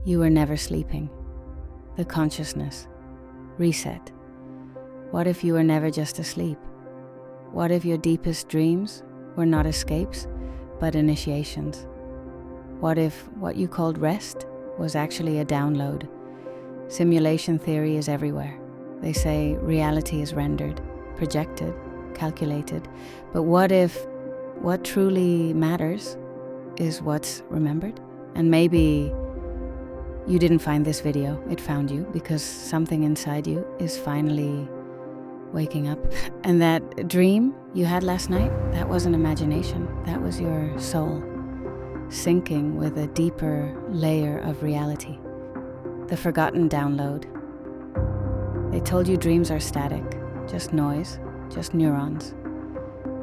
You were never sleeping. The consciousness. Reset. What if you were never just asleep? What if your deepest dreams were not escapes, but initiations? What if what you called rest was actually a download? Simulation theory is everywhere. They say reality is rendered, projected, calculated. But what if what truly matters is what's remembered? And maybe you didn't find this video, it found you, because something inside you is finally waking up. And that dream you had last night, that wasn't imagination, that was your soul syncing with a deeper layer of reality. The forgotten download. They told you dreams are static, just noise, just neurons.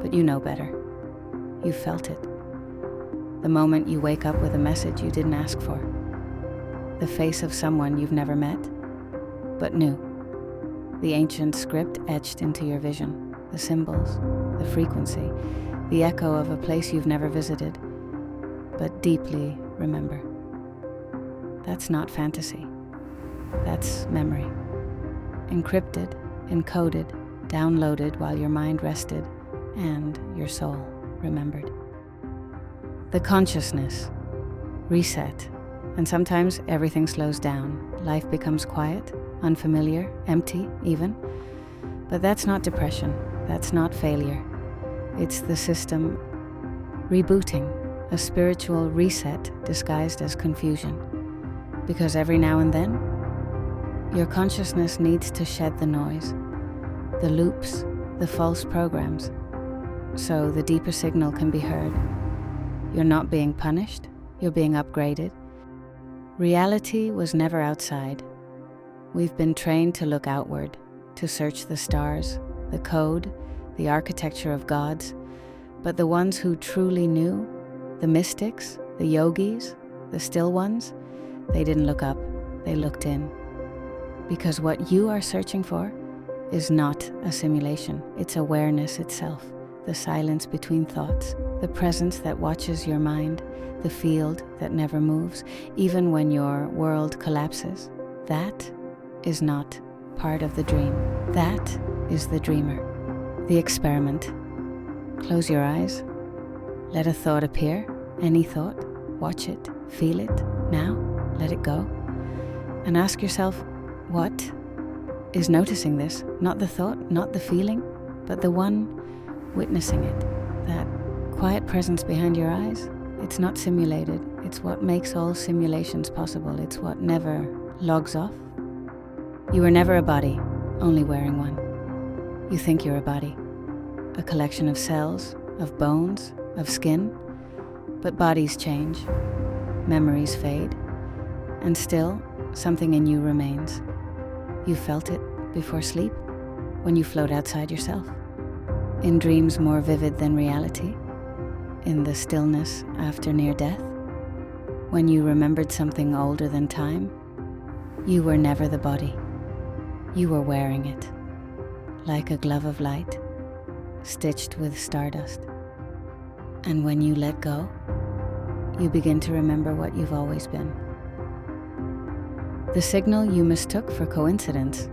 But you know better. You felt it. The moment you wake up with a message you didn't ask for. The face of someone you've never met, but knew. The ancient script etched into your vision, the symbols, the frequency, the echo of a place you've never visited, but deeply remember. That's not fantasy. That's memory. Encrypted, encoded, downloaded while your mind rested and your soul remembered. The consciousness. Reset. And sometimes everything slows down. Life becomes quiet, unfamiliar, empty even. But that's not depression. That's not failure. It's the system rebooting, a spiritual reset disguised as confusion. Because every now and then, your consciousness needs to shed the noise, the loops, the false programs, so the deeper signal can be heard. You're not being punished, you're being upgraded. Reality was never outside. We've been trained to look outward, to search the stars, the code, the architecture of gods. But the ones who truly knew, the mystics, the yogis, the still ones, they didn't look up, they looked in. Because what you are searching for is not a simulation, it's awareness itself, the silence between thoughts, the presence that watches your mind, the field that never moves, even when your world collapses. That is not part of the dream. That is the dreamer, the experiment. Close your eyes. Let a thought appear, any thought. Watch it, feel it, now, let it go. And ask yourself, what is noticing this? Not the thought, not the feeling, but the one witnessing it. That quiet presence behind your eyes. It's not simulated. It's what makes all simulations possible. It's what never logs off. You were never a body, only wearing one. You think you're a body, a collection of cells, of bones, of skin. But bodies change, memories fade, and still something in you remains. You felt it before sleep, when you float outside yourself. In dreams more vivid than reality, in the stillness after near death, when you remembered something older than time. You were never the body. You were wearing it, like a glove of light, stitched with stardust. And when you let go, you begin to remember what you've always been. The signal you mistook for coincidence.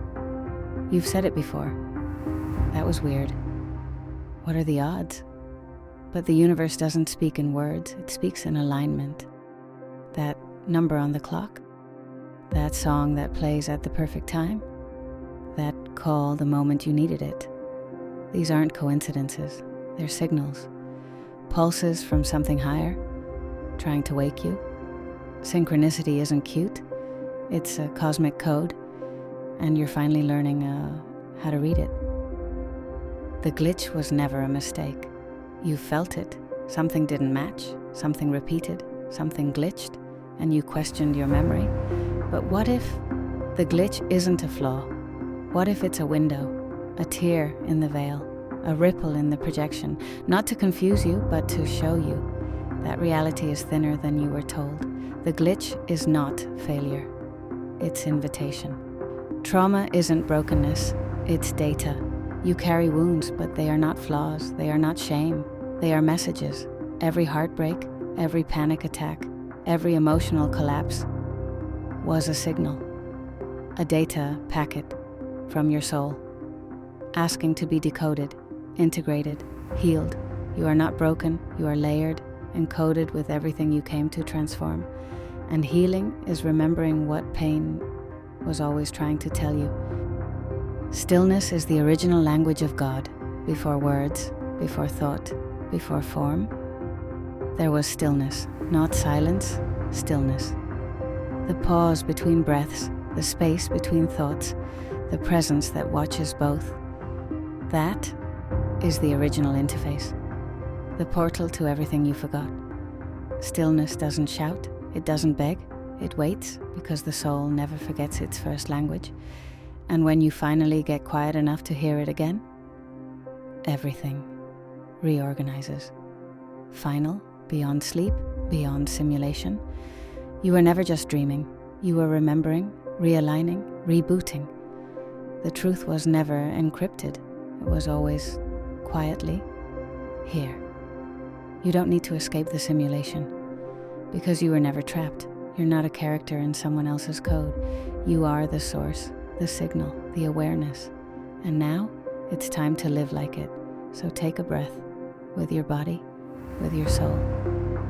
You've said it before. That was weird. What are the odds? But the universe doesn't speak in words, it speaks in alignment. That number on the clock, that song that plays at the perfect time, that call the moment you needed it. These aren't coincidences, they're signals. Pulses from something higher, trying to wake you. Synchronicity isn't cute, it's a cosmic code, and you're finally learning how to read it. The glitch was never a mistake. You felt it. Something didn't match, something repeated, something glitched, and you questioned your memory. But what if the glitch isn't a flaw? What if it's a window, a tear in the veil, a ripple in the projection, not to confuse you, but to show you that reality is thinner than you were told. The glitch is not failure, it's invitation. Trauma isn't brokenness, it's data. You carry wounds, but they are not flaws, they are not shame, they are messages. Every heartbreak, every panic attack, every emotional collapse, was a signal, a data packet from your soul, asking to be decoded, integrated, healed. You are not broken, you are layered, encoded with everything you came to transform. And healing is remembering what pain was always trying to tell you. Stillness is the original language of God. Before words, before thought, before form, there was stillness, not silence, stillness. The pause between breaths, the space between thoughts, the presence that watches both. That is the original interface, the portal to everything you forgot. Stillness doesn't shout, it doesn't beg, it waits, because the soul never forgets its first language. And when you finally get quiet enough to hear it again, everything reorganizes. Final, beyond sleep, beyond simulation. You were never just dreaming. You were remembering, realigning, rebooting. The truth was never encrypted. It was always quietly here. You don't need to escape the simulation, because you were never trapped. You're not a character in someone else's code. You are the source, the signal, the awareness. And now it's time to live like it. So take a breath with your body, with your soul.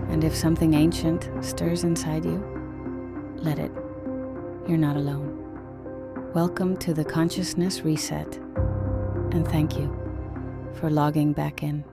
And if something ancient stirs inside you, let it. You're not alone. Welcome to the Consciousness Reset. And thank you for logging back in.